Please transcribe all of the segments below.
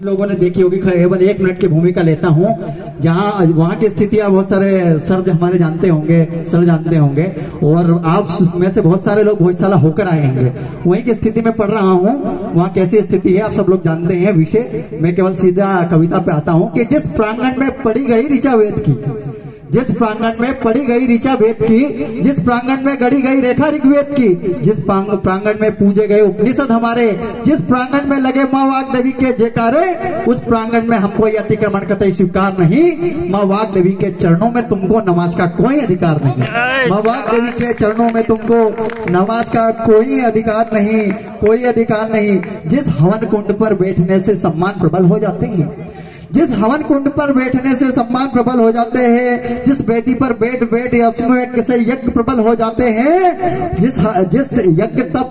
लोगों ने देखी होगी, केवल 1 मिनट की भूमिका लेता हूँ। जहाँ वहाँ की स्थितियाँ बहुत सारे सर हमारे जानते होंगे और आप में से बहुत सारे लोग भोजशाला होकर आए होंगे। वहीं की स्थिति में पढ़ रहा हूँ, वहाँ कैसी स्थिति है आप सब लोग जानते हैं विषय। मैं केवल सीधा कविता पे आता हूँ कि जिस प्रांगण में पढ़ी गई ऋचा वेद की, जिस प्रांगण में पढ़ी गई ऋचा वेद की, जिस प्रांगण में गढ़ी गई रेखा ऋग्वेद की, जिस प्रांगण में पूजे गए उपनिषद हमारे, जिस प्रांगण में लगे माँ वाग देवी के जयकारे, उस प्रांगण में हमको ये अतिक्रमण कतई स्वीकार नहीं। माँ वाग देवी के चरणों में तुमको नमाज का कोई अधिकार नहीं। माँ वाग देवी के चरणों में तुमको नमाज का कोई अधिकार नहीं, कोई अधिकार नहीं। जिस हवन कुंड पर बैठने से सम्मान प्रबल हो जाते हैं, जिस हवन कुंड पर बैठने से सम्मान प्रबल हो जाते हैं, जिस वेदी पर बैठ से यज्ञ प्रबल हो जाते हैं, जिस यज्ञ तप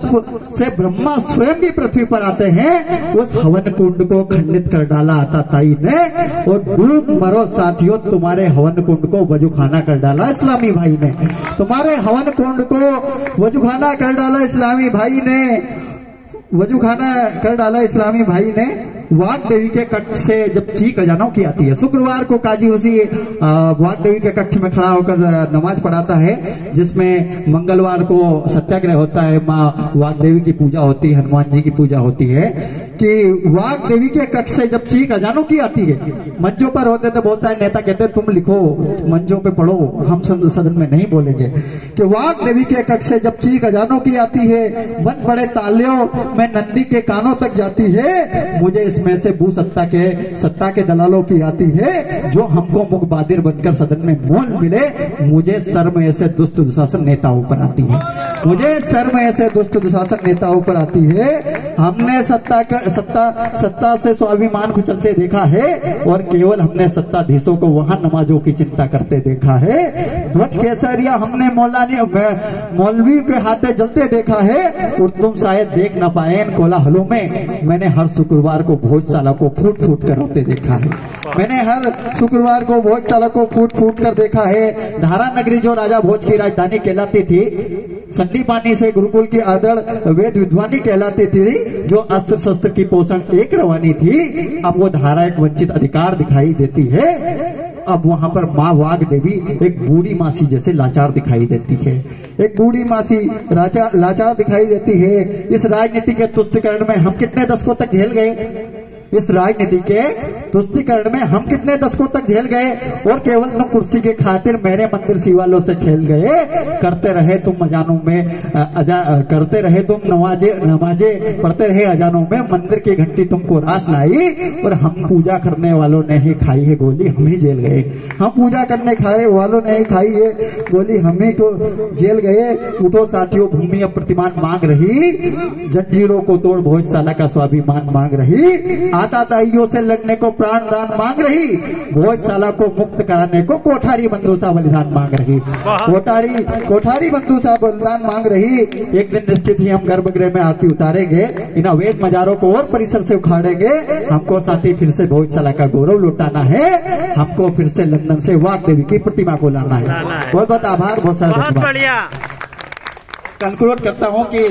से ब्रह्मा स्वयं भी पृथ्वी पर आते हैं, उस हवन कुंड को खंडित कर डाला आताताई ने। और डूब मरो साथियों, तुम्हारे हवन कुंड को वजूखाना कर डाला इस्लामी भाई ने। तुम्हारे हवन कुंड को वजूखाना कर डाला इस्लामी भाई ने, वजूखाना कर डाला इस्लामी भाई ने। वाग देवी के कक्ष से जब चीख अजानों की आती है, शुक्रवार को काजी उसी वाग देवी के कक्ष में खड़ा होकर नमाज पढ़ाता है, जिसमें मंगलवार को सत्याग्रह होता है, माँ वाग देवी की पूजा होती है, हनुमान जी की पूजा होती है। कि वाग देवी के कक्ष से जब चीख अजानों की आती है, मंचों पर होते तो बहुत सारे नेता कहते तुम लिखो, मंचों पे पढ़ो, हम सदन में नहीं बोलेंगे। कि वाग देवी के कक्ष से जब चीख अजानों की आती है, वन बड़े तालियों में नंदी के कानों तक जाती है, मुझे इसमें से भू सत्ता के दलालों की आती है, जो हमको मुखबादिर बनकर सदन में मोल मिले। मुझे सर में ऐसे दुष्ट दुशासन नेताओं पर आती है, मुझे सर में ऐसे दुष्ट दुशासन नेताओं पर आती है। हमने सत्ता से स्वाभिमान कुचलते देखा है, और केवल हमने सत्ताधीशों को वहां नमाजों की चिंता करते देखा है। ध्वज केसरिया हमने मौलवी के हाथे जलते देखा है, और तुम शायद देख न पाए इन कोलाहलों में। मैंने हर शुक्रवार को भोजशाला को फूट फूट कर रोते देखा है, मैंने हर शुक्रवार को भोजशाला को फूट फूट कर देखा है। धारा नगरी जो राजा भोज की राजधानी कहलाती थी, संदीपानी से गुरुकुल की आदर वेद विद्वानी कहलाती थी, जो अस्त्र शस्त्र की पोषण एक रवानी थी, अब वो धारा एक वंचित अधिकार दिखाई देती है। अब वहां पर माँ वाग देवी एक बूढ़ी मासी जैसे लाचार दिखाई देती है, एक बूढ़ी मासी लाचार दिखाई देती है। इस राजनीति के तुष्टीकरण में हम कितने दशकों तक झेल गए, इस राजनीति के तुष्टीकरण में हम कितने दशकों तक झेल गए, और केवल तुम कुर्सी के खातिर मेरे मंदिर शिवालों से खेल गए। करते रहे तुम अजानों में करते रहे तुम नमाजे पढ़ते रहे अजानों में, मंदिर की घंटी तुमको रास लाई, और हम पूजा करने वालों ने ही खाई है गोली, हम ही जेल गए। हम पूजा करने खाए वालों ने ही खाई है गोली, हम ही को जेल गए। उठो साथियों, भूमि अब प्रतिमान मांग रही, जंजीरों को तोड़ भोजशाला का स्वाभिमान मांग रही, आताताइयों से लड़ने को प्राणदान मांग रही, भोजशाला को मुक्त कराने को कोठारी बंधुसा बलिदान मांग रही, कोठारी बंधुसा बलिदान मांग रही। एक दिन निश्चित ही हम गर्भगृह में आरती उतारेंगे, इन अवैध मजारों को और परिसर से उखाड़ेंगे। हमको साथी फिर से भोजशाला का गौरव लौटाना है, हमको फिर से लंदन से वाग देवी की प्रतिमा को लाना है। बहुत बहुत आभार, बहुत सारा बढ़िया। कंक्लूड करता हूँ कि